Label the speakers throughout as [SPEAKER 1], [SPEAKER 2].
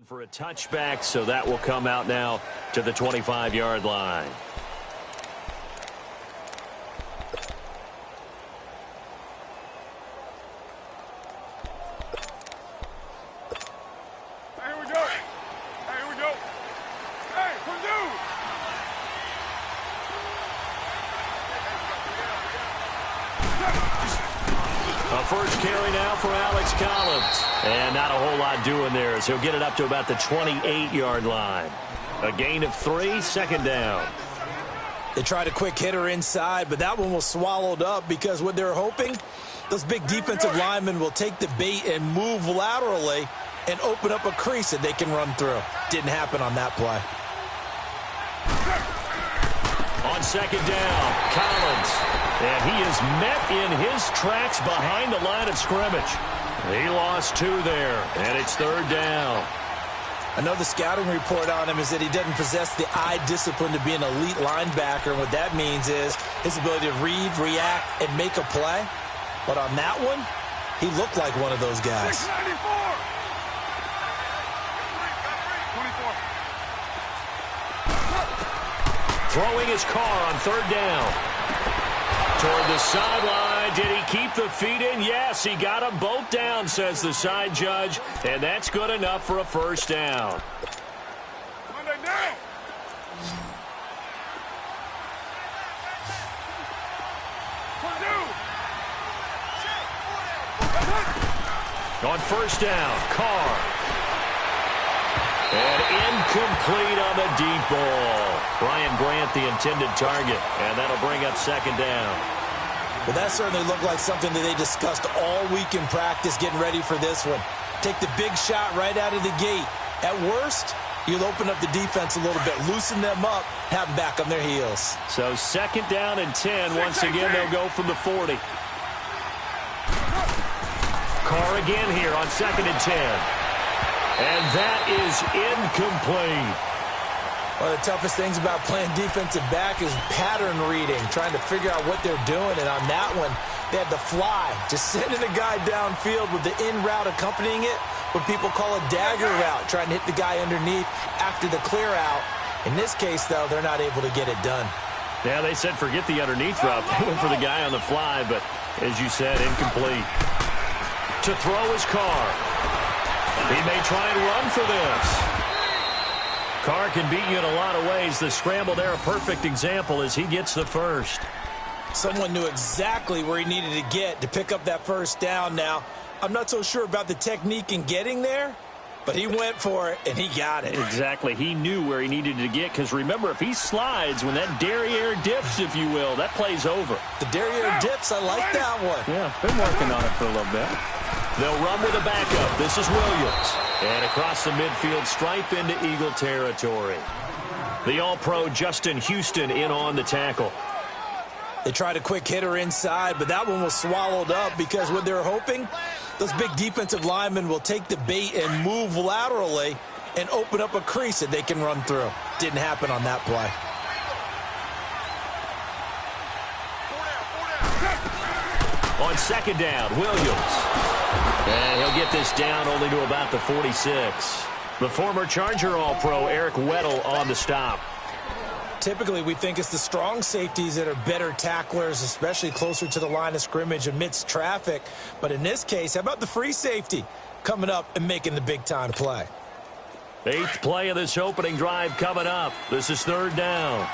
[SPEAKER 1] For a touchback, so that will come out now to the 25-yard line.
[SPEAKER 2] Here we go. Here we go. Hey, Purdue!
[SPEAKER 1] A first carry now for Alex Collins. And not a whole lot doing there as he'll get it up to about the 28-yard line. A gain of 3, second down.
[SPEAKER 3] They tried a quick hitter inside, but that one was swallowed up because what they're hoping, those big defensive linemen will take the bait and move laterally and open up a crease that they can run through. Didn't happen on that play.
[SPEAKER 1] On second down, Collins. And he is met in his tracks behind the line of scrimmage. He lost 2 there, and it's third down.
[SPEAKER 3] I know the scouting report on him is that he doesn't possess the eye discipline to be an elite linebacker. And what that means is his ability to read, react, and make a play. But on that one, he looked like one of those guys.
[SPEAKER 2] 694. 24.
[SPEAKER 1] Throwing his car on third down. Toward the sideline. Did he keep the feet in? Yes, he got them both down, says the side judge. And that's good enough for a first down.
[SPEAKER 2] Monday down.
[SPEAKER 1] On first down, Carr. And incomplete on the deep ball. Brian Grant, the intended target. And that'll bring up second down.
[SPEAKER 3] Well, that certainly looked like something that they discussed all week in practice getting ready for this one. Take the big shot right out of the gate. At worst, you'll open up the defense a little bit, loosen them up, have them back on their heels.
[SPEAKER 1] So second down and 10. Once again, they'll go from the 40. Carr again here on second and 10. And that is incomplete.
[SPEAKER 3] One of the toughest things about playing defensive back is pattern reading, trying to figure out what they're doing. And on that one, they had the fly, just sending a guy downfield with the in route accompanying it, what people call a dagger route, trying to hit the guy underneath after the clear out. In this case, though, they're not able to get it done.
[SPEAKER 1] Yeah, they said forget the underneath route. They went for the guy on the fly, but as you said, incomplete. To throw his Carr. He may try and run for this. Carr can beat you in a lot of ways. The scramble there, a perfect example as he gets the first.
[SPEAKER 3] Someone knew exactly where he needed to get to pick up that first down. Now, I'm not so sure about the technique in getting there, but he went for it, and he got it.
[SPEAKER 1] Exactly. He knew where he needed to get, because remember, if he slides, when that derriere dips, if you will, that play's over.
[SPEAKER 3] The derriere dips, I like that one.
[SPEAKER 1] Yeah, been working on it for a little bit. They'll run with a backup. This is Williams. And across the midfield stripe into Eagle territory. The All-Pro Justin Houston in on the tackle.
[SPEAKER 3] They tried a quick hitter inside, but that one was swallowed up because what they're hoping, those big defensive linemen will take the bait and move laterally and open up a crease that they can run through. Didn't happen on that play.
[SPEAKER 1] On second down, Williams. And he'll get this down only to about the 46. The former Charger All-Pro Eric Weddle on the stop.
[SPEAKER 3] Typically, we think it's the strong safeties that are better tacklers, especially closer to the line of scrimmage amidst traffic. But in this case, how about the free safety coming up and making the big-time play?
[SPEAKER 1] 8th play of this opening drive coming up. This is third down.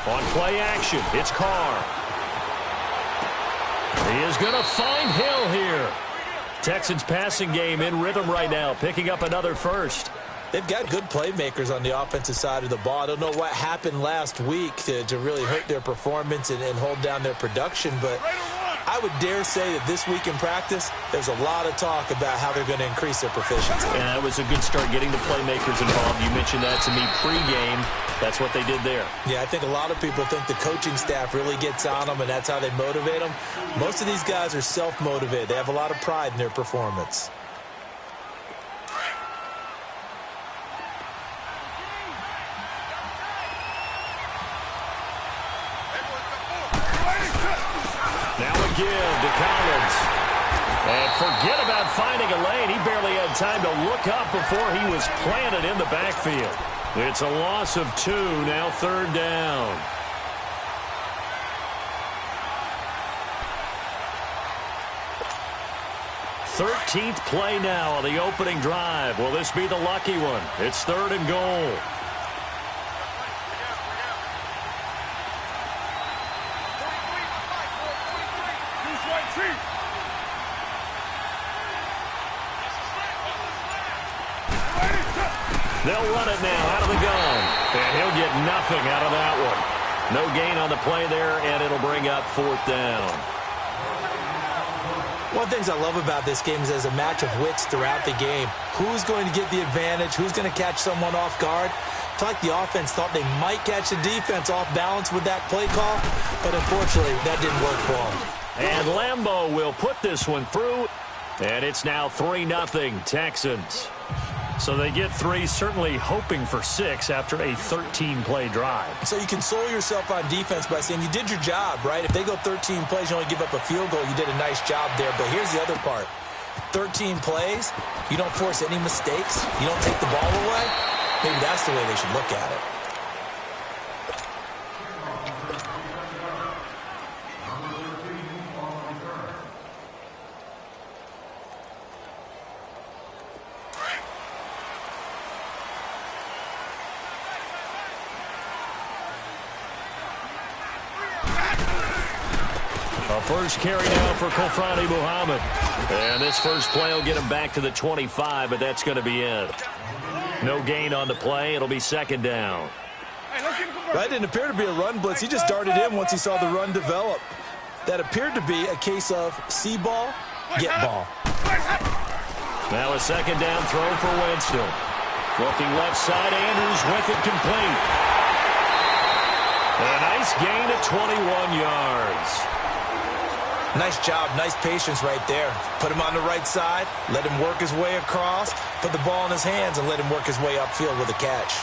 [SPEAKER 1] On play action, it's Carr. He is going to find Hill here. Texans passing game in rhythm right now, picking up another first.
[SPEAKER 3] They've got good playmakers on the offensive side of the ball. I don't know what happened last week to really hurt their performance and hold down their production, but I would dare say that this week in practice, there's a lot of talk about how they're going to increase their proficiency.
[SPEAKER 1] Yeah, that was a good start getting the playmakers involved. You mentioned that to me pregame. That's what they did there.
[SPEAKER 3] Yeah, I think a lot of people think the coaching staff really gets on them, and that's how they motivate them. Most of these guys are self-motivated. They have a lot of pride in their performance.
[SPEAKER 1] Now a give to Collins. And forget about finding a lane. He barely had time to look up before he was planted in the backfield. It's a loss of 2, now 3rd down. Thirteenth play now on the opening drive. Will this be the lucky one? It's 3rd and goal. They'll run it now out of the gun. And he'll get nothing out of that one. No gain on the play there, and it'll bring up 4th down.
[SPEAKER 3] One of the things I love about this game is there's a match of wits throughout the game. Who's going to get the advantage? Who's going to catch someone off guard? I feel like the offense thought they might catch the defense off balance with that play call, but unfortunately, that didn't work for them.
[SPEAKER 1] And Lambeau will put this one through, and it's now 3-0 Texans. So they get 3, certainly hoping for 6 after a 13-play drive.
[SPEAKER 3] So you console yourself on defense by saying you did your job, right? If they go 13 plays, you only give up a field goal, you did a nice job there. But here's the other part. 13 plays, you don't force any mistakes, you don't take the ball away. Maybe that's the way they should look at it.
[SPEAKER 1] First carry now for Kofrani Muhammad. And this first play will get him back to the 25, but that's going to be it. No gain on the play. It'll be 2nd down.
[SPEAKER 3] That didn't appear to be a run blitz. He just darted in once he saw the run develop. That appeared to be a case of see ball, get ball.
[SPEAKER 1] Now a 2nd down throw for Winston. Looking left side, Andrews with it complete. A nice gain of 21 yards.
[SPEAKER 3] Nice job, nice patience right there. Put him on the right side, let him work his way across, put the ball in his hands, and let him work his way upfield with a catch.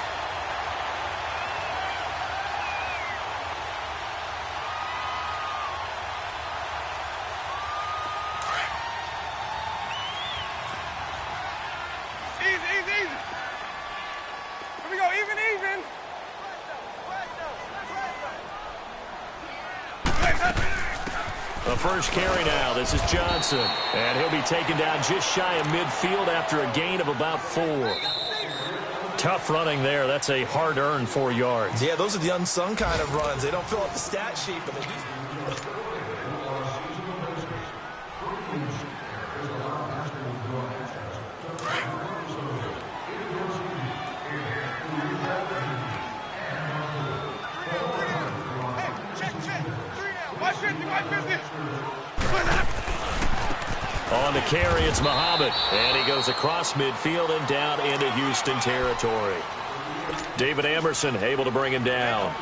[SPEAKER 2] Easy. Here we go, even.
[SPEAKER 1] The first carry now. This is Johnson. And he'll be taken down just shy of midfield after a gain of about 4. Tough running there. That's a hard-earned 4 yards.
[SPEAKER 3] Yeah, those are the unsung kind of runs. They don't fill up the stat sheet, but they do.
[SPEAKER 1] On the carry, it's Muhammad. And he goes across midfield and down into Houston territory. David Emerson able to bring him down.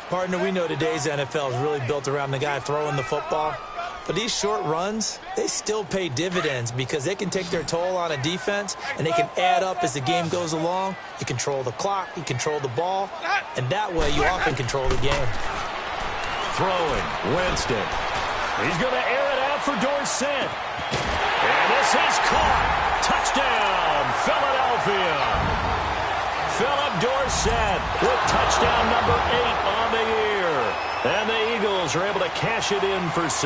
[SPEAKER 3] Partner, we know today's NFL is really built around the guy throwing the football. But these short runs, they still pay dividends because they can take their toll on a defense, and they can add up as the game goes along. You control the clock, you control the ball, and that way you often control the game.
[SPEAKER 1] Throwing, Winston. He's going to air it out for Dorsett. And this is caught. Touchdown, Philadelphia. Philip Dorsett with touchdown number 8 on the year. And the Eagles are able to cash it in for 6.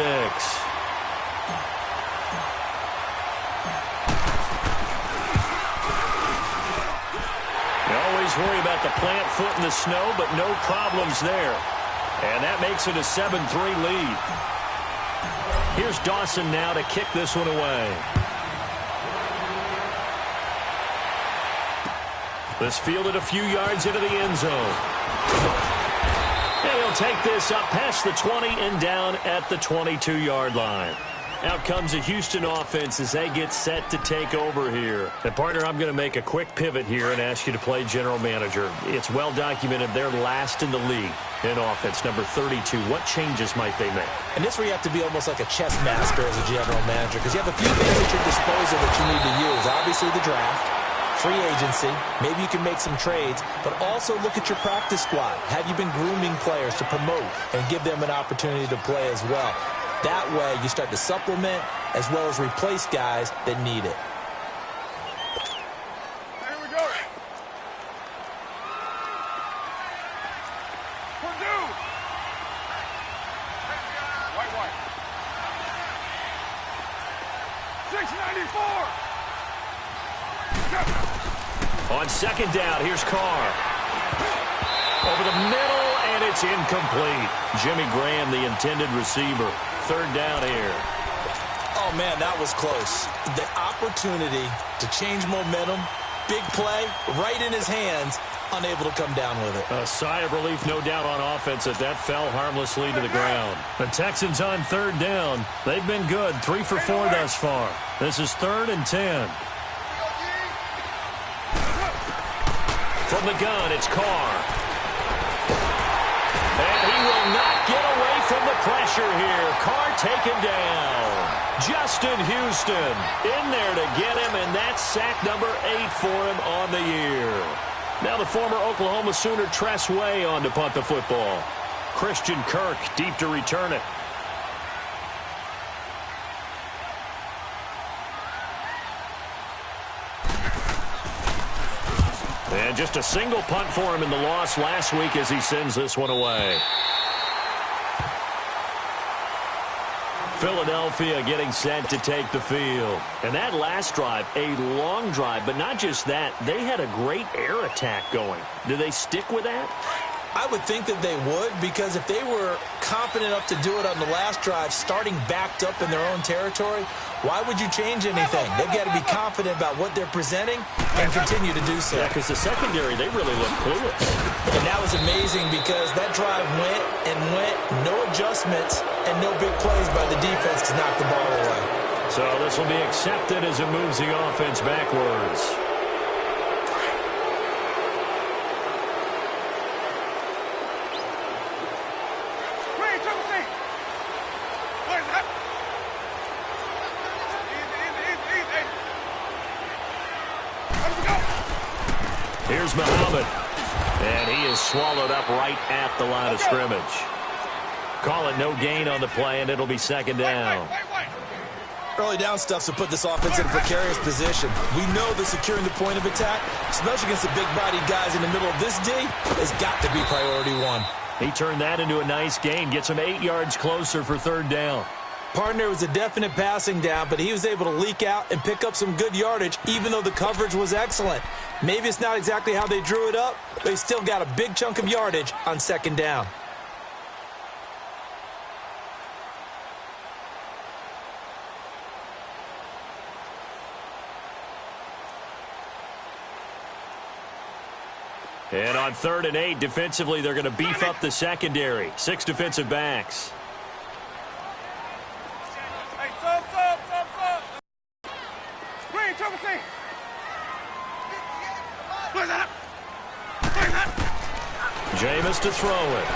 [SPEAKER 1] You always worry about the plant foot in the snow, but no problems there. And that makes it a 7-3 lead. Here's Dawson now to kick this one away. This fielded a few yards into the end zone. And he'll take this up past the 20 and down at the 22-yard line. Out comes a Houston offense as they get set to take over here. And, partner, I'm going to make a quick pivot here and ask you to play general manager. It's well documented they're last in the league in offense, number 32. What changes might they make?
[SPEAKER 3] And this where you have to be almost like a chess master as a general manager, because you have a few things at your disposal that you need to use. Obviously, the draft, free agency, maybe you can make some trades, but also look at your practice squad. Have you been grooming players to promote and give them an opportunity to play as well? That way, you start to supplement as well as replace guys that need it.
[SPEAKER 2] Here we go. Purdue. White. 694.
[SPEAKER 1] On second down, here's Carr. Over the middle, and it's incomplete. Jimmy Graham, the intended receiver. Third down here.
[SPEAKER 3] Oh, man, that was close. The opportunity to change momentum, big play, right in his hands, unable to come down with it.
[SPEAKER 1] A sigh of relief, no doubt, on offense that fell harmlessly to the ground. The Texans on third down. They've been good, 3 for 4 thus far. This is 3rd and 10. From the gun, it's Carr. And he will not get away from the pressure here. Carr taken down. Justin Houston in there to get him, and that's sack number 8 for him on the year. Now the former Oklahoma Sooner Tress Way on to punt the football. Christian Kirk deep to return it. And just a single punt for him in the loss last week as he sends this one away. Philadelphia getting set to take the field. And that last drive, a long drive, but not just that. They had a great air attack going. Do they stick with that?
[SPEAKER 3] I would think that they would, because if they were confident enough to do it on the last drive, starting backed up in their own territory, why would you change anything? They've got to be confident about what they're presenting and continue to do so.
[SPEAKER 1] Yeah, because the secondary, they really look clueless.
[SPEAKER 3] And that was amazing because that drive went and went, no adjustments, and no big plays by the defense to knock the ball away.
[SPEAKER 1] So this will be accepted as it moves the offense backwards. Here's Muhammad, and he is swallowed up right at the line of scrimmage. Call it no gain on the play, and it'll be second down.
[SPEAKER 3] Early down stuff to put this offense in a precarious position. We know that securing the point of attack, especially against the big-bodied guys in the middle of this D, has got to be priority one.
[SPEAKER 1] He turned that into a nice gain, gets him 8 yards closer for third down.
[SPEAKER 3] Partner was a definite passing down, but he was able to leak out and pick up some good yardage, even though the coverage was excellent. Maybe it's not exactly how they drew it up, but he still got a big chunk of yardage on second down.
[SPEAKER 1] And on 3rd and 8, defensively, they're going to beef up the secondary. 6 defensive backs. Jameis to throw it.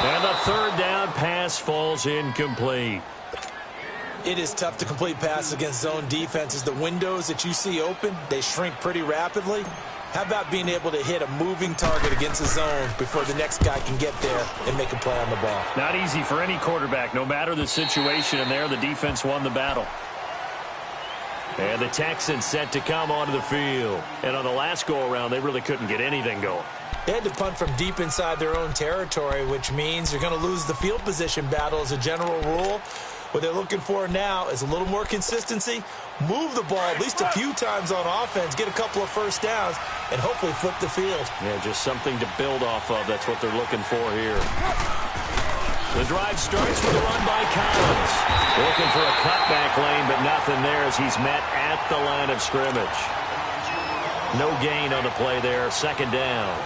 [SPEAKER 1] And the third down pass falls incomplete.
[SPEAKER 3] It is tough to complete passes against zone defenses. The windows that you see open, they shrink pretty rapidly. How about being able to hit a moving target against a zone before the next guy can get there and make a play on the ball?
[SPEAKER 1] Not easy for any quarterback, no matter the situation, and there the defense won the battle. And the Texans set to come onto the field. And on the last go-around, they really couldn't get anything going.
[SPEAKER 3] They had to punt from deep inside their own territory, which means you're going to lose the field position battle as a general rule. What they're looking for now is a little more consistency, move the ball at least a few times on offense, get a couple of first downs, and hopefully flip the field.
[SPEAKER 1] Yeah, just something to build off of. That's what they're looking for here. The drive starts with a run by Collins. Looking for a cutback lane, but nothing there as he's met at the line of scrimmage. No gain on the play there. Second down.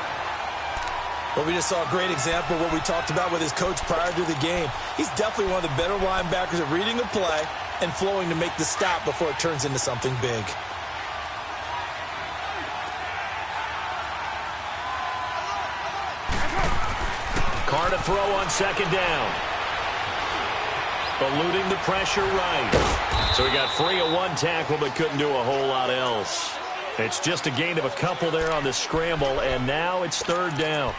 [SPEAKER 3] Well, we just saw a great example of what we talked about with his coach prior to the game. He's definitely one of the better linebackers at reading a play and flowing to make the stop before it turns into something big.
[SPEAKER 1] Carr to throw on second down. Eluding the pressure right. So he got free of one tackle but couldn't do a whole lot else. It's just a gain of a couple there on the scramble, and now it's third down.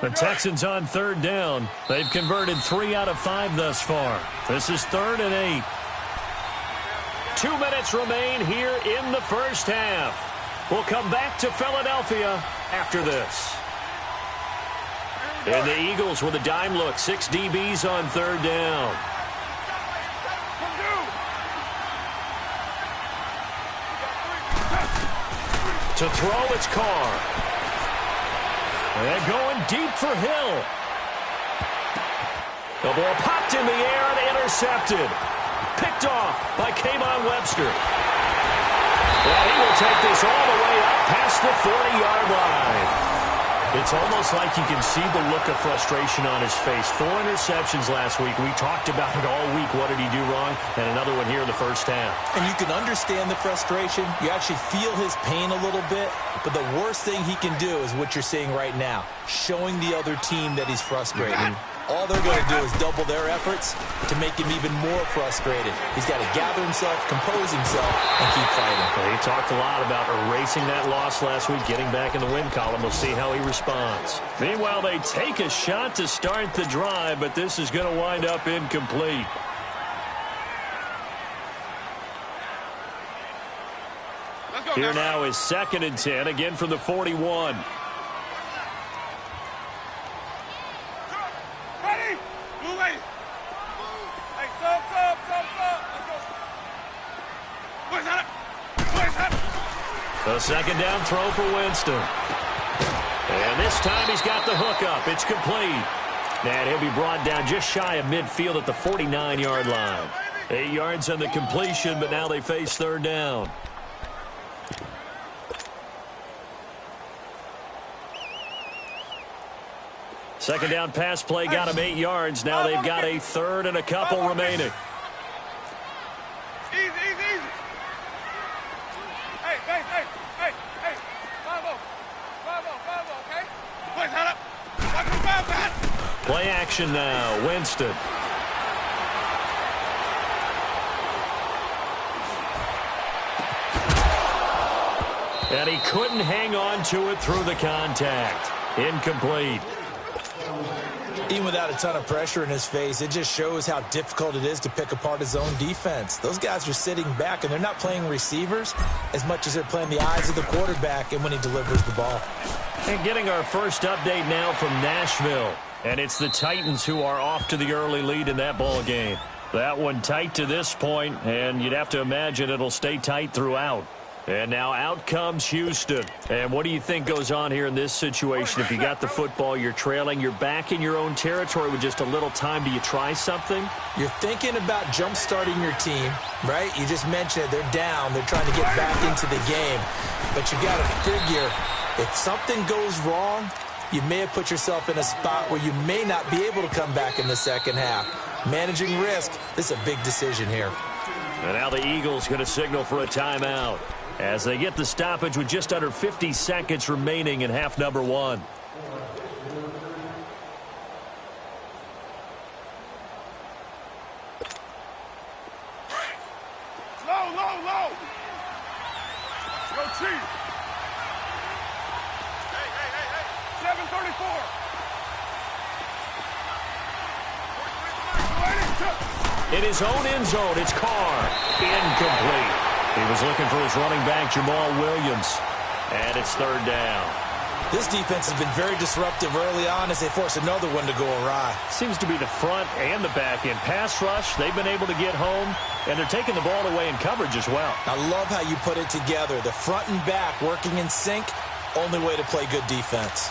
[SPEAKER 1] The Texans on third down. They've converted 3 out of 5 thus far. This is 3rd and 8. 2 minutes remain here in the first half. We'll come back to Philadelphia after this. And the Eagles with a dime look. 6 DBs on third down. To throw, it's Carr. And going deep for Hill. The ball popped in the air and intercepted. Picked off by K'Von Webster. Well, he will take this all the way up past the 40-yard line. It's almost like you can see the look of frustration on his face. 4 interceptions last week. We talked about it all week. What did he do wrong? And another one here in the first half. And you can understand the frustration. You actually feel his pain a little bit. But the worst thing he can do is what you're seeing right now, showing the other team that he's frustrated. All they're going to do is double their efforts to make him even more frustrated. He's got to gather himself, compose himself, and keep fighting. Well, he talked a lot about erasing that loss last week, getting back in the win column. We'll see how he responds. Meanwhile, they take a shot to start the drive, but this is going to wind up incomplete. Here now is 2nd and 10, again from the 41. The second down throw for Winston. And this time he's got the hook up. It's complete. And he'll be brought down just shy of midfield at the 49-yard line. 8 yards on the completion, but now they face third down. Second down pass play got him 8 yards. Now they've got a third and a couple remaining.
[SPEAKER 2] Easy, easy, easy. Hey, hey, hey, hey, hey. 5-0. 5-0, okay? Please, head up. Watch the foul, man.
[SPEAKER 1] Play action now. Winston. And he couldn't hang on to it through the contact. Incomplete.
[SPEAKER 3] Even without a ton of pressure in his face, it just shows how difficult it is to pick apart his own defense. Those guys are sitting back, and they're not playing receivers as much as they're playing the eyes of the quarterback and when he delivers the ball.
[SPEAKER 1] And getting our first update now from Nashville. And it's the Titans who are off to the early lead in that ball game. That one tight to this point, and you'd have to imagine it'll stay tight throughout. And now out comes Houston. And what do you think goes on here in this situation? If you got the football, you're trailing, you're back in your own territory with just a little time. Do you try something?
[SPEAKER 3] You're thinking about jump-starting your team, right? You just mentioned it. They're down. They're trying to get back into the game. But you got to figure, if something goes wrong, you may have put yourself in a spot where you may not be able to come back in the second half. Managing risk, this is a big decision here.
[SPEAKER 1] And now the Eagles going to signal for a timeout as they get the stoppage with just under 50 seconds remaining in half number 1.
[SPEAKER 2] Low, low, low. Go Chief. Hey, hey, hey, hey. 734.
[SPEAKER 1] In his own end zone, it's Carr. Incomplete. He was looking for his running back, Jamal Williams. And it's third down.
[SPEAKER 3] This defense has been very disruptive early on as they force another one to go awry.
[SPEAKER 1] Seems to be the front and the back end. Pass rush, they've been able to get home, and they're taking the ball away in coverage as well.
[SPEAKER 3] I love how you put it together. The front and back working in sync, only way to play good defense.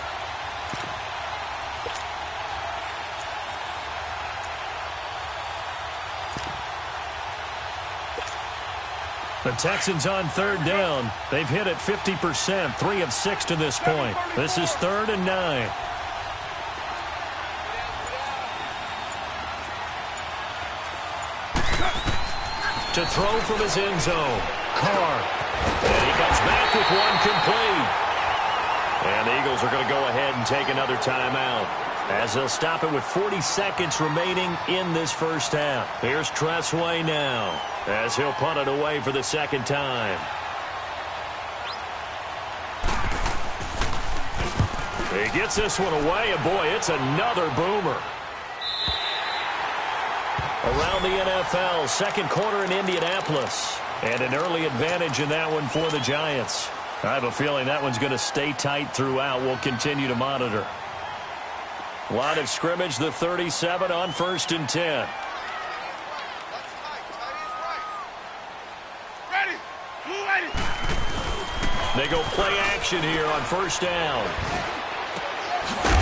[SPEAKER 1] The Texans on third down. They've hit it 50%, 3 of 6 to this point. This is 3rd and 9. To throw from his end zone. Carr. And he comes back with one complete. And the Eagles are going to go ahead and take another timeout, as they'll stop it with 40 seconds remaining in this first half. Here's Tressway now, as he'll punt it away for the second time. He gets this one away, and boy, it's another boomer. Around the NFL, second quarter in Indianapolis, and an early advantage in that one for the Giants. I have a feeling that one's going to stay tight throughout. We'll continue to monitor. Line of scrimmage, the 37 on 1st and 10. They go play action here on 1st down.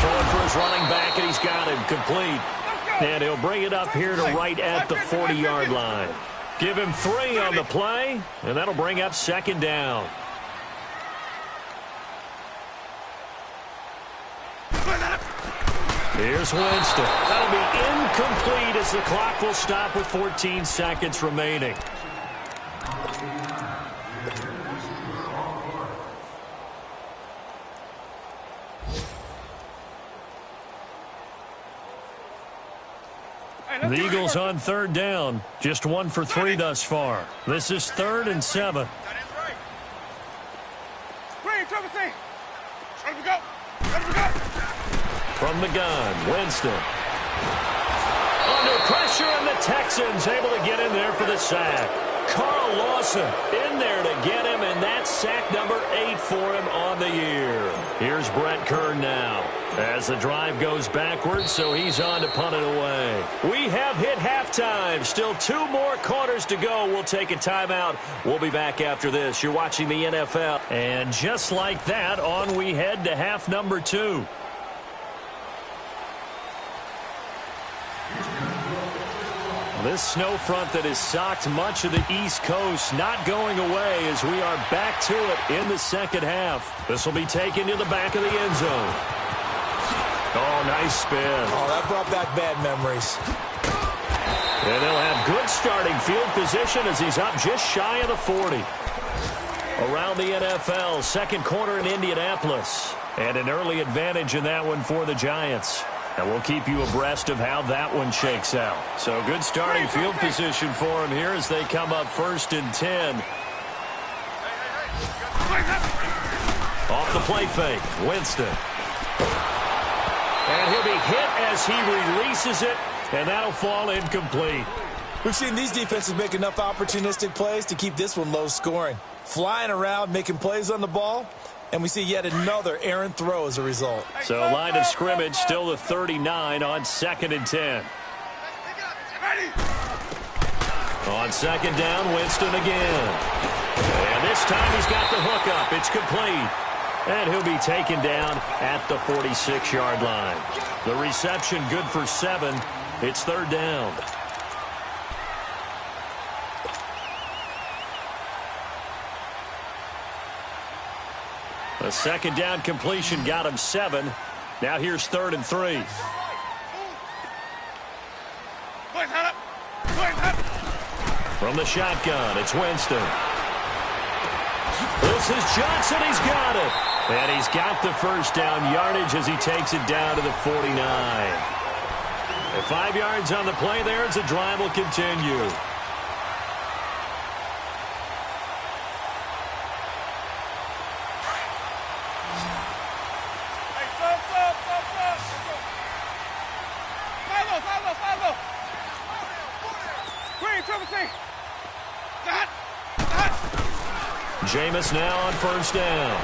[SPEAKER 1] Throwing for his running back, and he's got him complete. And he'll bring it up here to right at the 40-yard line. Give him 3 on the play, and that'll bring up 2nd down. Here's Winston. That'll be incomplete as the clock will stop with 14 seconds remaining. The Eagles on 3rd down. Just 1 for 3 thus far. This is 3rd and 7. From the gun, Winston. Under pressure, and the Texans able to get in there for the sack. Carl Lawson in there to get him, and that's sack number 8 for him on the year. Here's Brett Kern now, as the drive goes backwards, so he's on to punt it away. We have hit halftime. Still 2 more quarters to go. We'll take a timeout. We'll be back after this. You're watching the NFL. And just like that, on we head to half number 2. This snow front that has socked much of the East Coast not going away as we are back to it in the second half. This will be taken to the back of the end zone. Oh, nice spin.
[SPEAKER 3] Oh, that brought back bad memories.
[SPEAKER 1] And they'll have good starting field position as he's up just shy of the 40. Around the NFL, second quarter in Indianapolis. And an early advantage in that one for the Giants. And we'll keep you abreast of how that one shakes out. So good starting field position for him here as they come up 1st and 10. Off the play fake, Winston. And he'll be hit as he releases it, and that'll fall incomplete.
[SPEAKER 3] We've seen these defenses make enough opportunistic plays to keep this one low scoring. Flying around, making plays on the ball. And we see yet another errant throw as a result.
[SPEAKER 1] So line of scrimmage still the 39 on 2nd and 10. On 2nd down, Winston again. And this time he's got the hook up. It's complete. And he'll be taken down at the 46-yard line. The reception good for 7. It's 3rd down. A 2nd down completion got him 7. Now here's 3rd and 3. From the shotgun, it's Winston. This is Johnson. He's got it. And he's got the first down yardage as he takes it down to the 49. And 5 yards on the play there as the drive will continue. Jameis now on 1st down.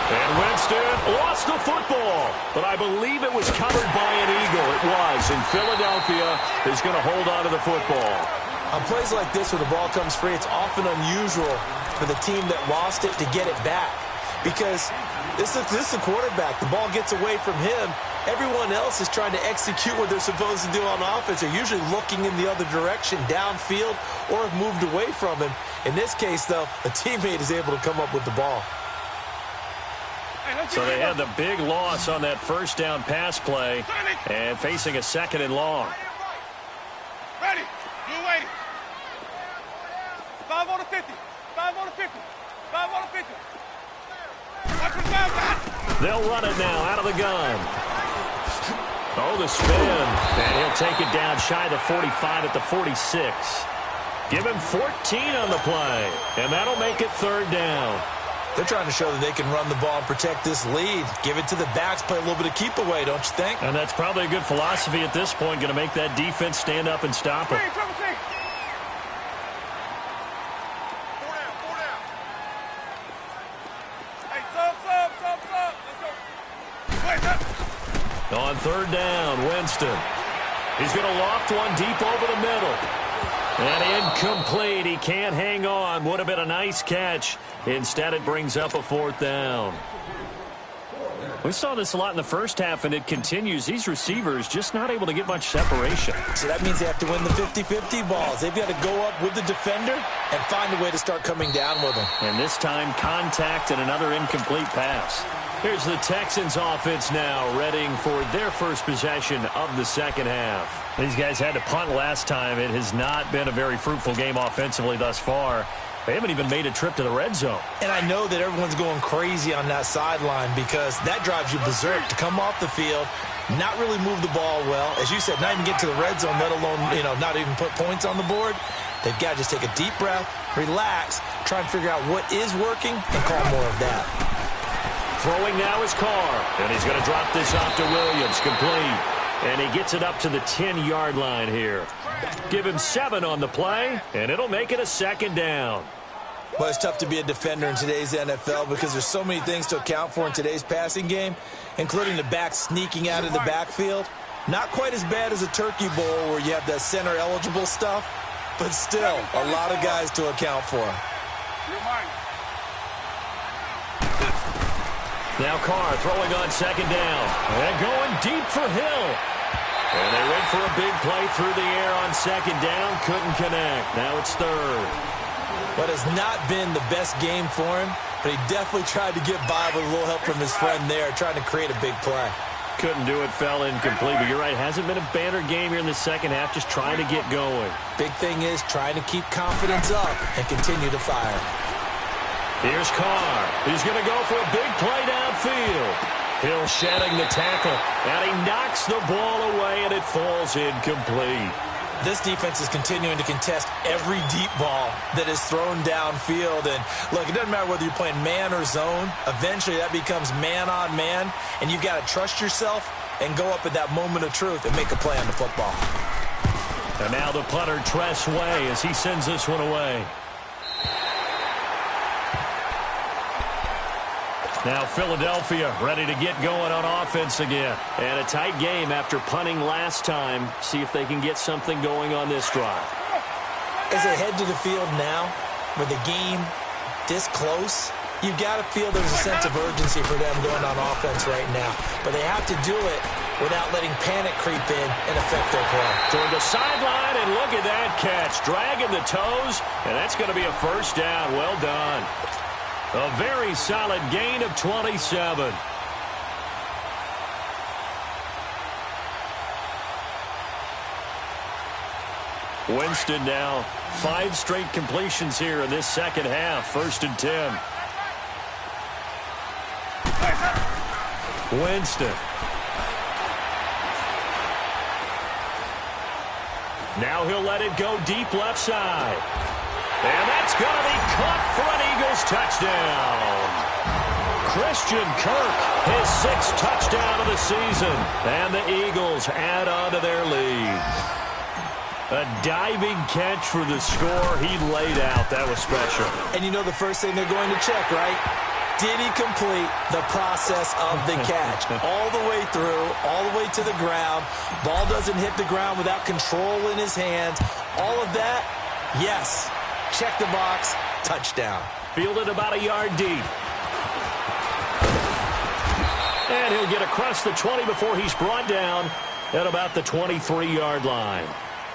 [SPEAKER 1] And Winston lost the football, but I believe it was covered by an Eagle. It was, and Philadelphia is going to hold on to the football.
[SPEAKER 3] On plays like this where the ball comes free, it's often unusual for the team that lost it to get it back. because this is the quarterback. The ball gets away from him. Everyone else is trying to execute what they're supposed to do on offense. They're usually looking in the other direction, downfield, or have moved away from him. In this case, though, a teammate is able to come up with the ball.
[SPEAKER 1] So they had the big loss on that first down pass play and facing a 2nd and long.
[SPEAKER 2] Ready. You waiting. 5 on the 50. 5 on the 50. 5 on the 50. Watch the down.
[SPEAKER 1] They'll run it now out of the gun. Oh, the spin. And he'll take it down shy of the 45 at the 46. Give him 14 on the play. And that'll make it 3rd down.
[SPEAKER 3] They're trying to show that they can run the ball and protect this lead. Give it to the backs, play a little bit of keep away, don't you think?
[SPEAKER 1] And that's probably a good philosophy at this point, going to make that defense stand up and stop it. On 3rd down, Winston. He's going to loft one deep over the middle. And incomplete. He can't hang on. Would have been a nice catch. Instead, it brings up a 4th down. We saw this a lot in the first half, and it continues. These receivers just not able to get much separation.
[SPEAKER 3] So that means they have to win the 50-50 balls. They've got to go up with the defender and find a way to start coming down with them.
[SPEAKER 1] And this time, contact and another incomplete pass. Here's the Texans offense now, readying for their first possession of the 2nd half. These guys had to punt last time. It has not been a very fruitful game offensively thus far. They haven't even made a trip to the red zone.
[SPEAKER 3] And I know that everyone's going crazy on that sideline because that drives you berserk to come off the field, not really move the ball well. As you said, not even get to the red zone, let alone, not even put points on the board. They've got to just take a deep breath, relax, try and figure out what is working, and call more of that.
[SPEAKER 1] Throwing now is Carr, and he's going to drop this off to Williams, complete. And he gets it up to the 10-yard line here. Give him 7 on the play, and it'll make it a 2nd down.
[SPEAKER 3] Well, it's tough to be a defender in today's NFL because there's so many things to account for in today's passing game, including the back sneaking out of the backfield. Not quite as bad as a turkey bowl where you have that center-eligible stuff, but still a lot of guys to account for.
[SPEAKER 1] Now Carr throwing on 2nd down. And going deep for Hill. And they went for a big play through the air on 2nd down. Couldn't connect. Now it's 3rd.
[SPEAKER 3] But it's not been the best game for him, but he definitely tried to get by with a little help from his friend there, trying to create a big play.
[SPEAKER 1] Couldn't do it, fell incomplete. But you're right, hasn't been a banner game here in the 2nd half, just trying to get going.
[SPEAKER 3] Big thing is trying to keep confidence up and continue to fire.
[SPEAKER 1] Here's Carr. He's going to go for a big play downfield. Hill shedding the tackle, and he knocks the ball away, and it falls incomplete.
[SPEAKER 3] This defense is continuing to contest every deep ball that is thrown downfield. And, look, it doesn't matter whether you're playing man or zone. Eventually, that becomes man-on-man, and you've got to trust yourself and go up at that moment of truth and make a play on the football.
[SPEAKER 1] And now the punter, Tress Way, as he sends this one away. Now Philadelphia ready to get going on offense again. And a tight game after punting last time. See if they can get something going on this drive.
[SPEAKER 3] As they head to the field now, with the game this close, you've got to feel there's a sense of urgency for them going on offense right now. But they have to do it without letting panic creep in and affect their play.
[SPEAKER 1] Toward the sideline, and look at that catch. Dragging the toes, and that's going to be a 1st down. Well done. A very solid gain of 27. Winston now 5 straight completions here in this 2nd half. 1st and 10. Winston. Now he'll let it go deep left side. And that's going to be caught for an Eagles touchdown. Christian Kirk, his 6th touchdown of the season. And the Eagles add on to their lead. A diving catch for the score. He laid out. That was special.
[SPEAKER 3] And you know the first thing they're going to check, right? Did he complete the process of the catch? All the way through, all the way to the ground. Ball doesn't hit the ground without control in his hands. All of that, yes. Check the box, touchdown.
[SPEAKER 1] Fielded about a yard deep. And he'll get across the 20 before he's brought down at about the 23-yard line.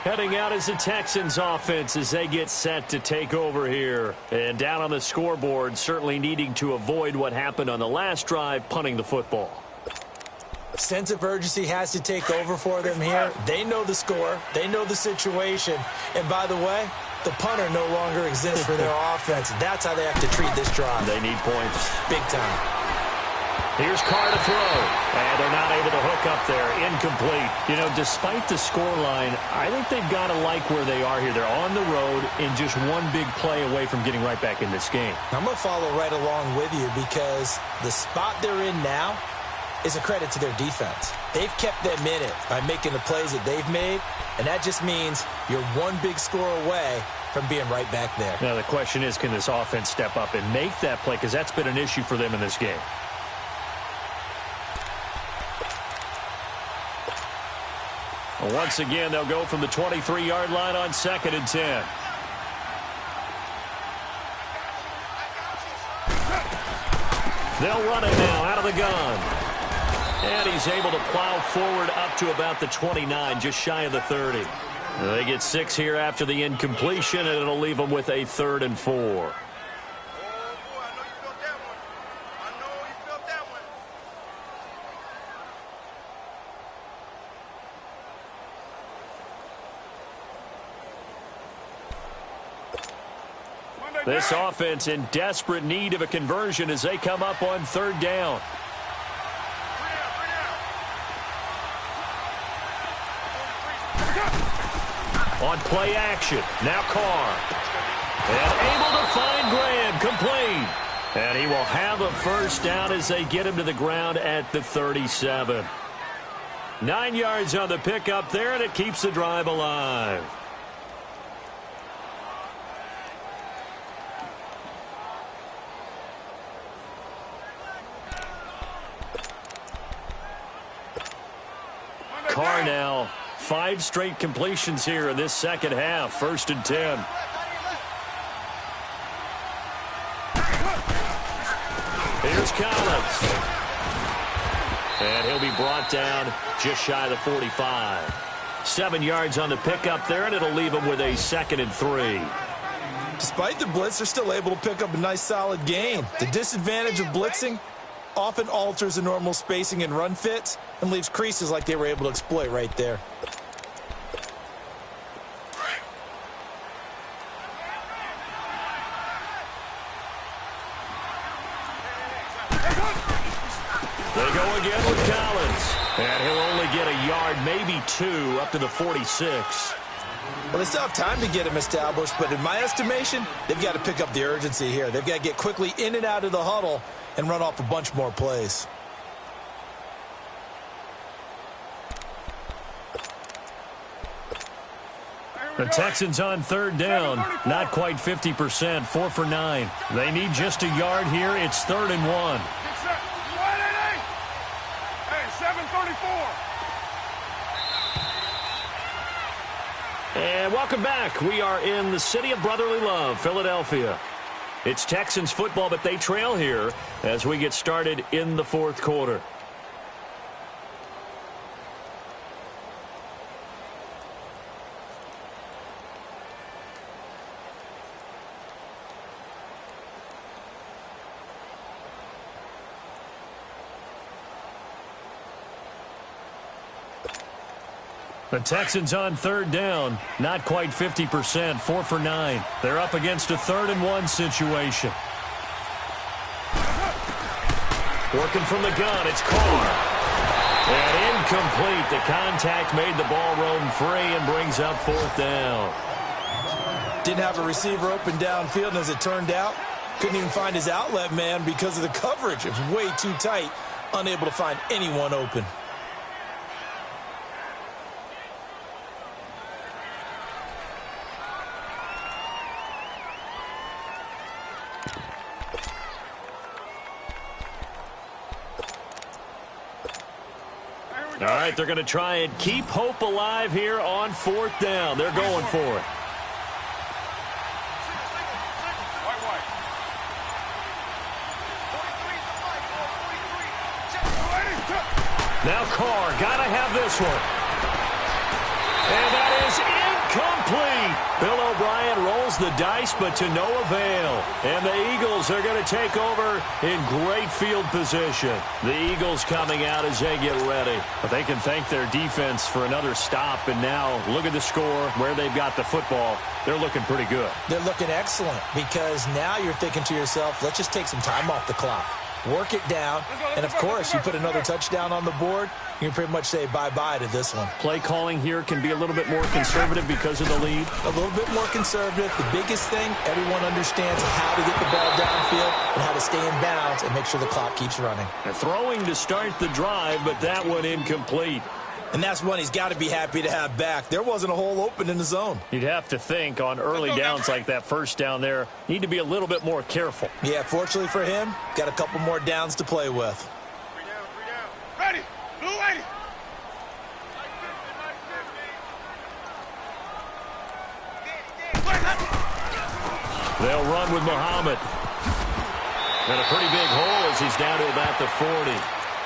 [SPEAKER 1] Heading out is the Texans offense as they get set to take over here. And down on the scoreboard, certainly needing to avoid what happened on the last drive, punting the football.
[SPEAKER 3] Sense of urgency has to take over for them here. They know the score. They know the situation. And by the way, the punter no longer exists for their offense. That's how they have to treat this drive.
[SPEAKER 1] They need points.
[SPEAKER 3] Big time.
[SPEAKER 1] Here's Carr to throw. And they're not able to hook up there. Incomplete. You know, despite the scoreline, I think they've got to like where they are here. They're on the road and just one big play away from getting right back in this game.
[SPEAKER 3] I'm going to follow right along with you because the spot they're in now is a credit to their defense. They've kept them in it by making the plays that they've made, and that just means you're one big score away from being right back there.
[SPEAKER 1] Now, the question is, can this offense step up and make that play? Because that's been an issue for them in this game. Once again, they'll go from the 23-yard line on 2nd and 10. They'll run it now out of the gun. And he's able to plow forward up to about the 29, just shy of the 30. They get 6 here after the incompletion, and it'll leave them with a 3rd and 4. This offense in desperate need of a conversion as they come up on 3rd down. On play action, now Carr. And able to find Graham, complete. And he will have a 1st down as they get him to the ground at the 37. 9 yards on the pickup there, and it keeps the drive alive. Carr now, 5 straight completions here in this second half. 1st and 10. Here's Collins. And he'll be brought down just shy of the 45. 7 yards on the pickup there, and it'll leave him with a 2nd and 3.
[SPEAKER 3] Despite the blitz, they're still able to pick up a nice solid gain. The disadvantage of blitzing often alters the normal spacing and run fits and leaves creases like they were able to exploit right there.
[SPEAKER 1] They go again with Collins. And he'll only get a yard, maybe 2, up to the 46.
[SPEAKER 3] Well, they still have time to get him established, but in my estimation, they've got to pick up the urgency here. They've got to get quickly in and out of the huddle and run off a bunch more plays.
[SPEAKER 1] The Texans on 3rd down, not quite 50%, 4 for 9. They need just a yard here. It's 3rd and 1.
[SPEAKER 2] Hey, 7:34.
[SPEAKER 1] And welcome back. We are in the city of brotherly love, Philadelphia. It's Texans football, but they trail here as we get started in the 4th quarter. The Texans on 3rd down, not quite 50%, 4 for 9. They're up against a 3rd and 1 situation. Working from the gun, it's Carr. And incomplete. The contact made the ball roam free and brings up 4th down.
[SPEAKER 3] Didn't have a receiver open downfield, and as it turned out, couldn't even find his outlet man because of the coverage. It was way too tight, unable to find anyone open.
[SPEAKER 1] All right, they're going to try and keep hope alive here on 4th down. They're going for it. Now Carr, gotta have this one. And that is incomplete. Bill O'Brien rolls the dice, but to no avail. And the Eagles are going to take over in great field position. The Eagles coming out as they get ready. But they can thank their defense for another stop. And now look at the score, where they've got the football. They're looking pretty good.
[SPEAKER 3] They're looking excellent because now you're thinking to yourself, let's just take some time off the clock. Work it down, and of course, you put another touchdown on the board, you can pretty much say bye-bye to this one.
[SPEAKER 1] Play calling here can be a little bit more conservative because of the lead.
[SPEAKER 3] A little bit more conservative. The biggest thing, everyone understands how to get the ball downfield and how to stay in bounds and make sure the clock keeps running.
[SPEAKER 1] And throwing to start the drive, but that one incomplete.
[SPEAKER 3] And that's one he's got to be happy to have back. There wasn't a hole open in the zone.
[SPEAKER 1] You'd have to think on early downs like that first down there, need to be a little bit more careful.
[SPEAKER 3] Yeah, fortunately for him, got a couple more downs to play with.
[SPEAKER 2] 3 down, 3 down. Ready. Blue 80.
[SPEAKER 1] They'll run with Muhammad. And a pretty big hole as he's down to about the 40.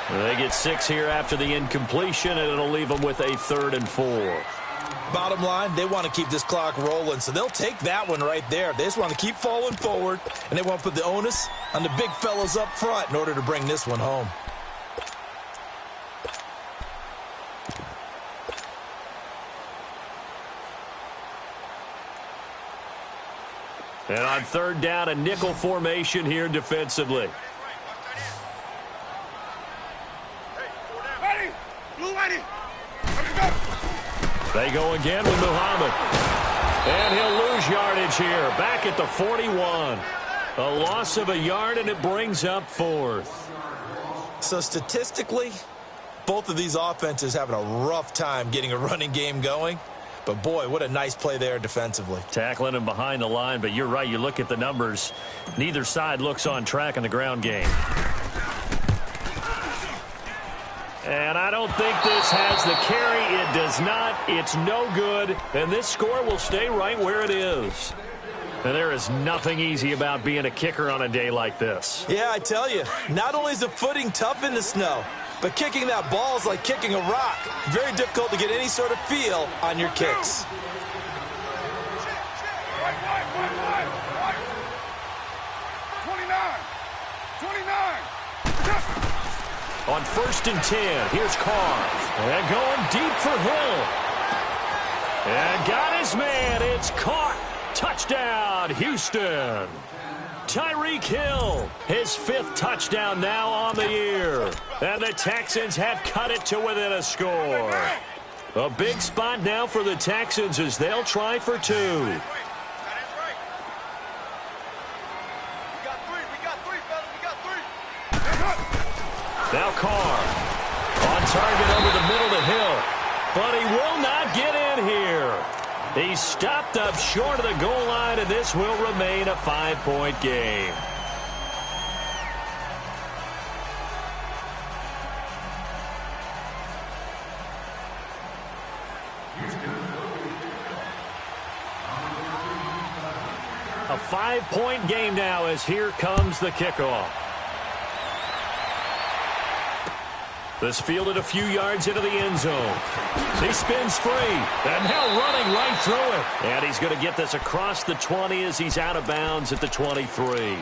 [SPEAKER 1] They get 6 here after the incompletion, and it'll leave them with a 3rd and 4.
[SPEAKER 3] Bottom line, they want to keep this clock rolling, so they'll take that one right there. They just want to keep falling forward, and they want to put the onus on the big fellas up front in order to bring this one home.
[SPEAKER 1] And on 3rd down, a nickel formation here defensively. They go again with Muhammad. And he'll lose yardage here. Back at the 41. A loss of a yard, and it brings up 4th.
[SPEAKER 3] So statistically, both of these offenses having a rough time getting a running game going. But, boy, what a nice play there defensively.
[SPEAKER 1] Tackling him behind the line, but you're right. You look at the numbers. Neither side looks on track in the ground game. And I don't think this has the carry. It does not. It's no good. And this score will stay right where it is. And there is nothing easy about being a kicker on a day like this.
[SPEAKER 3] Yeah, I tell you, not only is the footing tough in the snow, but kicking that ball is like kicking a rock. Very difficult to get any sort of feel on your kicks.
[SPEAKER 2] Right. 29.
[SPEAKER 1] On 1st and 10, here's Carr. And going deep for Hill. And got his man. It's caught. Touchdown, Houston. Tyreek Hill, his 5th touchdown now on the year. And the Texans have cut it to within a score. A big spot now for the Texans as they'll try for 2. Now Carr on target over the middle to Hill. But he will not get in here. He's stopped up short of the goal line, and this will remain a 5-point game. A 5-point game now as here comes the kickoff. This fielded a few yards into the end zone. He spins free. And now running right through it. And he's going to get this across the 20 as he's out of bounds at the 23.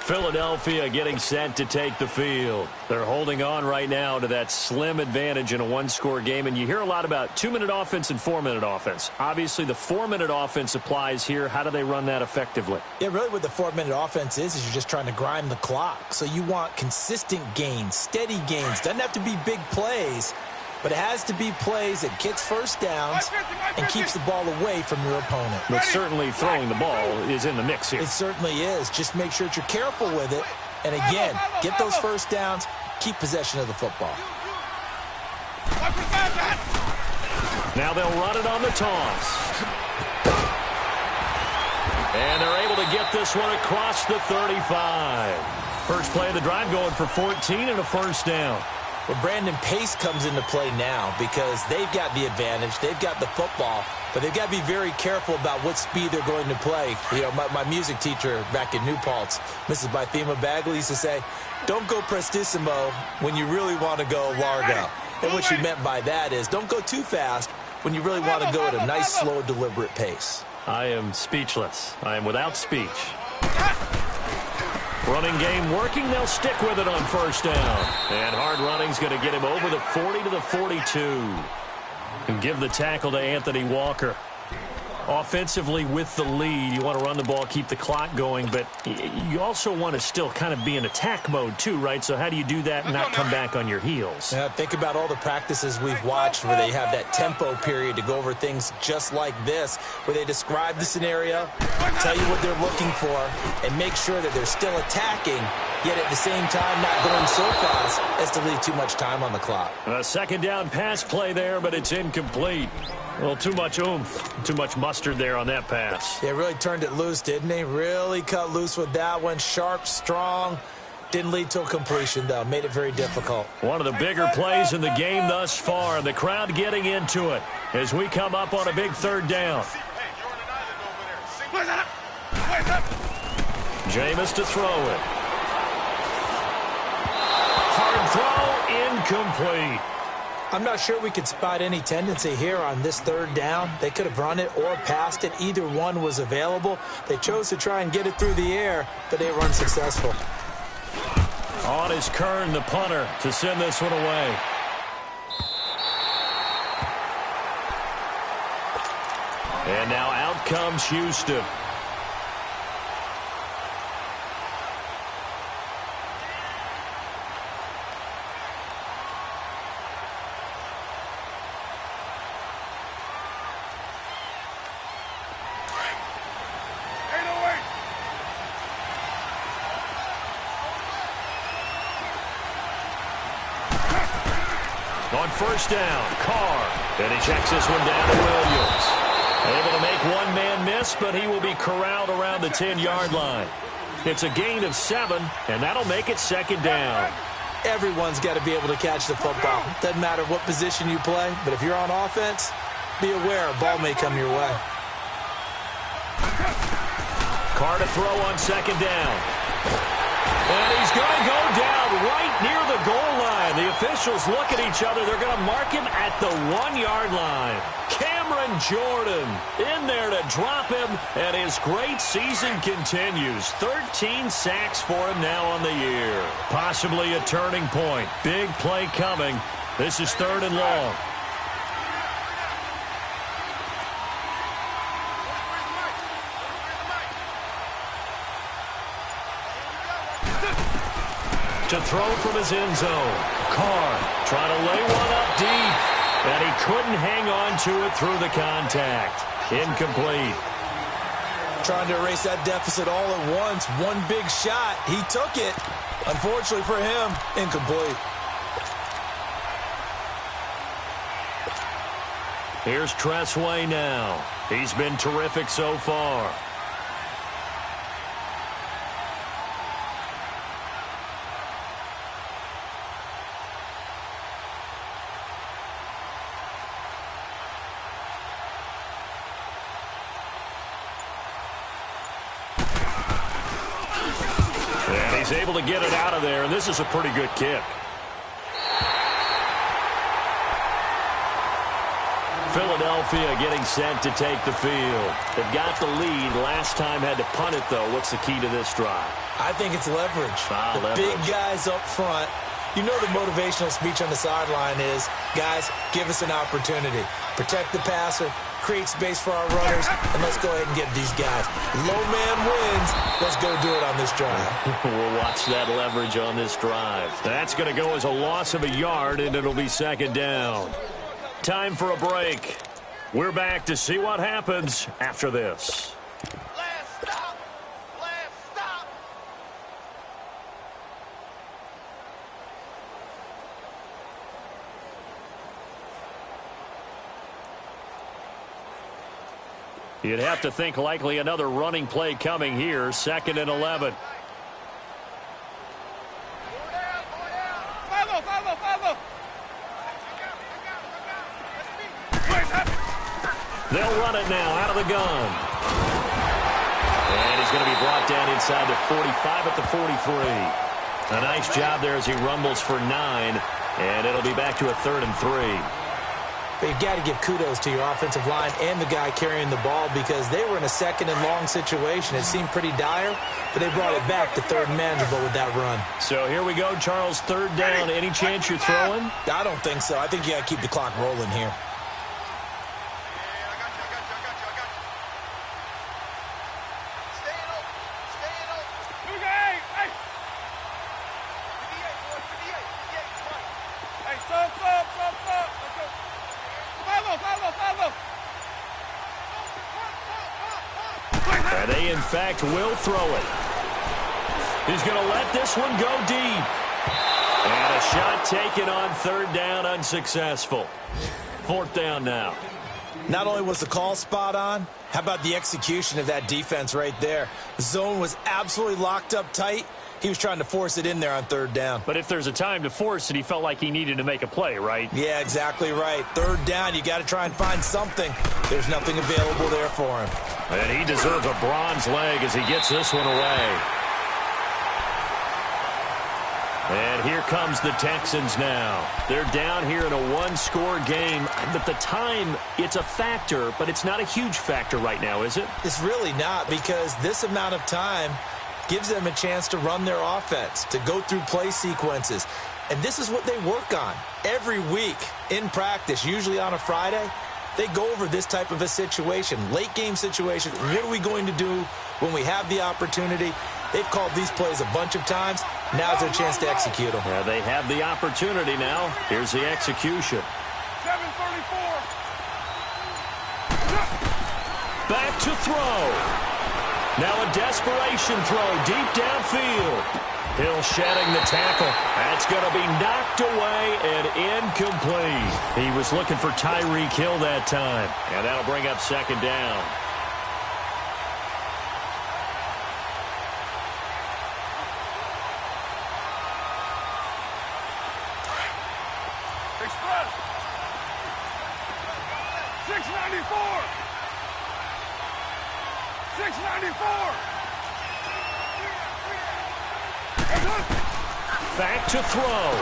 [SPEAKER 1] Philadelphia getting set to take the field. They're holding on right now to that slim advantage in a one-score game. And you hear a lot about 2-minute offense and 4-minute offense. Obviously, the 4-minute offense applies here. How do they run that effectively?
[SPEAKER 3] Yeah, really what the 4-minute offense is you're just trying to grind the clock. So you want consistent gains, steady gains. Doesn't have to be big plays, but it has to be plays that gets first downs and keeps the ball away from your opponent.
[SPEAKER 1] But certainly throwing the ball is in the mix here.
[SPEAKER 3] It certainly is. Just make sure that you're careful with it. And again, get those first downs, keep possession of the football.
[SPEAKER 1] Now they'll run it on the toss. And they're able to get this one across the 35. First play of the drive going for 14 and a first down.
[SPEAKER 3] Well, Brandon, pace comes into play now because they've got the advantage. They've got the football, but they've got to be very careful about what speed they're going to play. You know, my music teacher back in New Paltz, Mrs. Bythema Bagley, used to say, don't go prestissimo when you really want to go largo. And what she meant by that is don't go too fast when you really want to go at a nice, slow, deliberate pace.
[SPEAKER 1] I am speechless. I am without speech. Running game working. They'll stick with it on first down. And hard running's going to get him over the 40 to the 42. And give the tackle to Anthony Walker. Offensively with the lead, you want to run the ball, keep the clock going, but you also want to still kind of be in attack mode too, right? So how do you do that and not come back on your heels?
[SPEAKER 3] Yeah, think about all the practices we've watched where they have that tempo period to go over things just like this, where they describe the scenario, tell you what they're looking for, and make sure that they're still attacking, yet at the same time not going so fast as to leave too much time on the clock.
[SPEAKER 1] A second down pass play there, but it's incomplete. Well, too much oomph, too much mustard there on that pass.
[SPEAKER 3] They really turned it loose, didn't they? Really cut loose with that one. Sharp, strong. Didn't lead to a completion, though. Made it very difficult.
[SPEAKER 1] One of the bigger plays in the game thus far, and the crowd getting into it as we come up on a big third down. Jameis to throw it. Hard throw, incomplete.
[SPEAKER 3] I'm not sure we could spot any tendency here on this third down. They could have run it or passed it. Either one was available. They chose to try and get it through the air, but they were unsuccessful.
[SPEAKER 1] On is Kern, the punter, to send this one away. And now out comes Houston. On first down, Carr. And he checks this one down to Williams. Able to make one man miss, but he will be corralled around the 10-yard line. It's a gain of 7, and that'll make it second down.
[SPEAKER 3] Everyone's got to be able to catch the football. Doesn't matter what position you play, but if you're on offense, be aware a ball may come your way.
[SPEAKER 1] Carr to throw on second down. And he's going to go down right near the goal line. The officials look at each other. They're going to mark him at the 1-yard line. Cameron Jordan in there to drop him, and his great season continues. 13 sacks for him now on the year. Possibly a turning point. Big play coming. This is third and long. To throw from his end zone. Carr trying to lay one up deep. And he couldn't hang on to it through the contact. Incomplete.
[SPEAKER 3] Trying to erase that deficit all at once. One big shot. He took it. Unfortunately for him, incomplete.
[SPEAKER 1] Here's Tressway now. He's been terrific so far. Able to get it out of there, and this is a pretty good kick. Philadelphia getting set to take the field. They've got the lead. Last time had to punt it, though. What's the key to this drive?
[SPEAKER 3] I think it's leverage. The big guys up front. You know the motivational speech on the sideline is, guys, give us an opportunity. Protect the passer, create space for our runners, and let's go ahead and get these guys. Low man wins. Let's go do it on this drive.
[SPEAKER 1] We'll watch that leverage on this drive. That's going to go as a loss of a yard, and it'll be second down. Time for a break. We're back to see what happens after this. You'd have to think likely another running play coming here. Second and 11. They'll run it now out of the gun. And he's going to be brought down inside the 45 at the 43. A nice job there as he rumbles for 9. And it'll be back to a 3rd and 3.
[SPEAKER 3] But you've got to give kudos to your offensive line and the guy carrying the ball because they were in a 2nd and long situation. It seemed pretty dire, but they brought it back to 3rd and manageable with that run.
[SPEAKER 1] So here we go, Charles, 3rd down. Any chance you're throwing?
[SPEAKER 3] I don't think so. I think you got to keep the clock rolling here.
[SPEAKER 1] And they, in fact, will throw it. He's going to let this one go deep. And a shot taken on 3rd down, unsuccessful. 4th down now.
[SPEAKER 3] Not only was the call spot on, how about the execution of that defense right there? The zone was absolutely locked up tight. He was trying to force it in there on 3rd down.
[SPEAKER 1] But if there's a time to force it, he felt like he needed to make a play, right?
[SPEAKER 3] Yeah, exactly right. 3rd down, you got to try and find something. There's nothing available there for him.
[SPEAKER 1] And he deserves a bronze leg as he gets this one away. And here comes the Texans now. They're down here in a 1-score game. But the time, it's a factor, but it's not a huge factor right now, is it?
[SPEAKER 3] It's really not, because this amount of time gives them a chance to run their offense, to go through play sequences. And this is what they work on every week in practice, usually on a Friday. They go over this type of a situation, late game situation. What are we going to do when we have the opportunity? They've called these plays a bunch of times. Now's their chance to execute them.
[SPEAKER 1] Yeah, they have the opportunity now. Here's the execution.
[SPEAKER 2] 7:34.
[SPEAKER 1] Back to throw. Now a desperation throw deep downfield. Hill shedding the tackle. That's going to be knocked away and incomplete. He was looking for Tyreek Hill that time. And that'll bring up 2nd down.
[SPEAKER 2] Express. 694. 694.
[SPEAKER 1] Back to throw.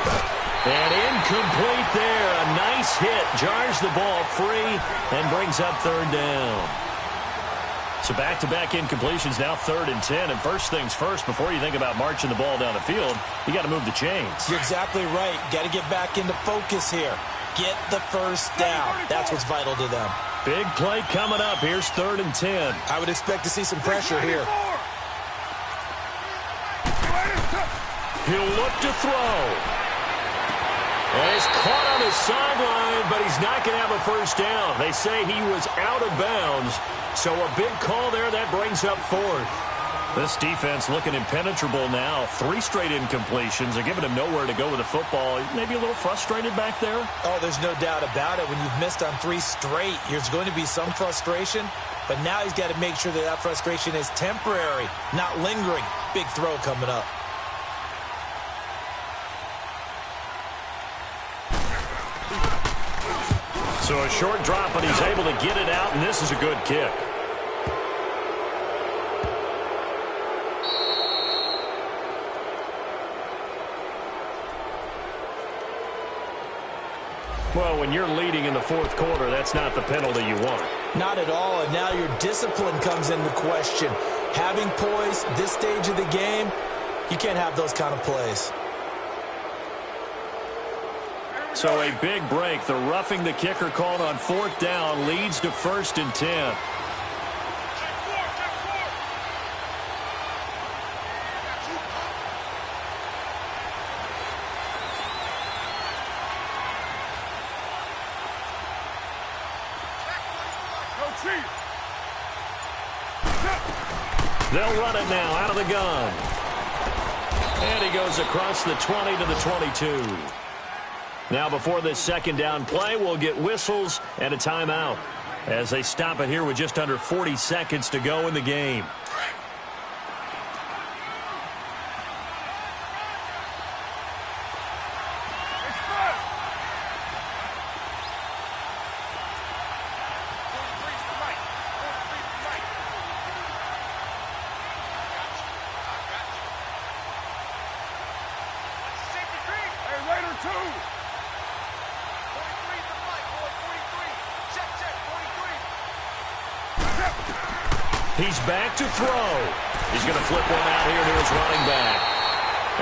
[SPEAKER 1] And incomplete there. A nice hit. Jars the ball free and brings up 3rd down. So back-to-back incompletions, now 3rd and 10. And first things first, before you think about marching the ball down the field, you got to move the chains.
[SPEAKER 3] You're exactly right. Got to get back into focus here. Get the first down. That's what's vital to them.
[SPEAKER 1] Big play coming up. Here's 3rd and 10.
[SPEAKER 3] I would expect to see some pressure here.
[SPEAKER 1] He'll look to throw. And he's caught on his sideline, but he's not going to have a first down. They say he was out of bounds. So a big call there. That brings up 4th. This defense looking impenetrable now. 3 straight incompletions. They're giving him nowhere to go with the football. Maybe a little frustrated back there.
[SPEAKER 3] Oh, there's no doubt about it. When you've missed on 3 straight, there's going to be some frustration. But now he's got to make sure that that frustration is temporary, not lingering. Big throw coming up.
[SPEAKER 1] So a short drop, but he's able to get it out, and this is a good kick. Well, when you're leading in the 4th quarter, that's not the penalty you want.
[SPEAKER 3] Not at all, and now your discipline comes into question. Having poise this stage of the game, you can't have those kind of plays.
[SPEAKER 1] So a big break. The roughing the kicker called on 4th down leads to 1st and 10. They'll run it now out of the gun. And he goes across the 20 to the 22. Now before this 2nd down play, we'll get whistles and a timeout as they stop it here with just under 40 seconds to go in the game.
[SPEAKER 2] Hey, Raider 2.
[SPEAKER 1] He's back to throw. He's going to flip one out here to his running back.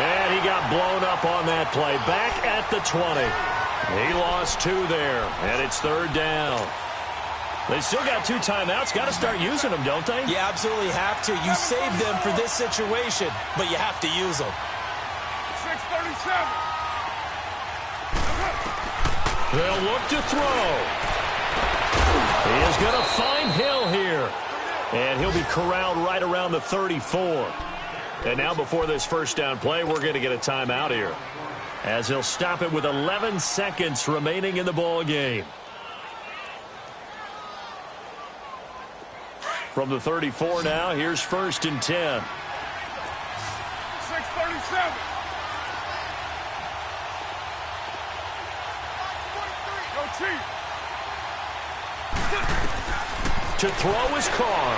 [SPEAKER 1] And he got blown up on that play. Back at the 20. He lost 2 there, and it's 3rd down. They still got 2 timeouts. Got to start using them, don't they?
[SPEAKER 3] You absolutely have to. You save them for this situation, but you have to use them.
[SPEAKER 2] 6:37.
[SPEAKER 1] They'll look to throw. He is going to find Hill here. And he'll be corralled right around the 34. And now before this first down play, we're going to get a timeout here, as he'll stop it with 11 seconds remaining in the ball game. From the 34 now, here's 1st and 10.
[SPEAKER 2] 6:37. Go Chief.
[SPEAKER 1] To throw his car.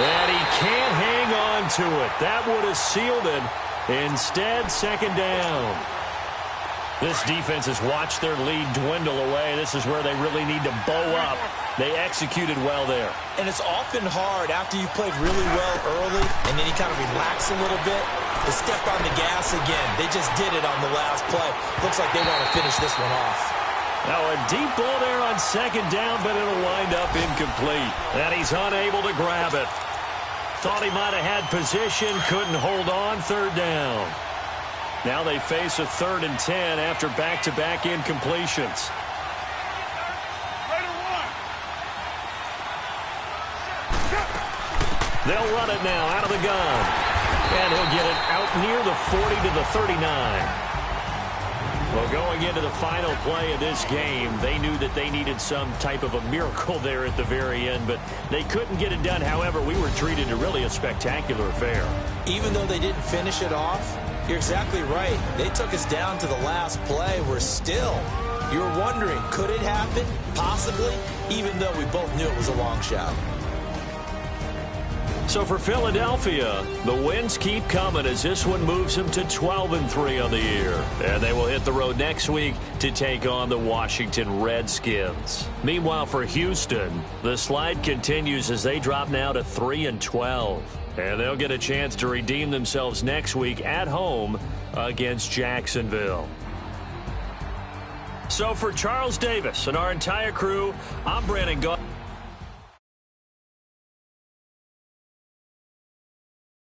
[SPEAKER 1] And he can't hang on to it. That would have sealed it. Instead, 2nd down. This defense has watched their lead dwindle away. This is where they really need to bow up. They executed well there.
[SPEAKER 3] And it's often hard after you've played really well early and then you kind of relax a little bit to step on the gas again. They just did it on the last play. Looks like they want to finish this one off.
[SPEAKER 1] Now a deep ball there on 2nd down, but it'll wind up incomplete. And he's unable to grab it. Thought he might have had position, couldn't hold on. 3rd down. Now they face a 3rd and 10 after back-to-back incompletions. They'll run it now out of the gun. And he'll get it out near the 40 to the 39. Well, going into the final play of this game, they knew that they needed some type of a miracle there at the very end, but they couldn't get it done. However, we were treated to really a spectacular affair.
[SPEAKER 3] Even though they didn't finish it off, you're exactly right. They took us down to the last play. We're still, you're wondering, could it happen? Possibly, even though we both knew it was a long shot.
[SPEAKER 1] So for Philadelphia, the wins keep coming as this one moves them to 12-3 on the year. And they will hit the road next week to take on the Washington Redskins. Meanwhile, for Houston, the slide continues as they drop now to 3-12. And they'll get a chance to redeem themselves next week at home against Jacksonville. So for Charles Davis and our entire crew, I'm Brandon Gaudin.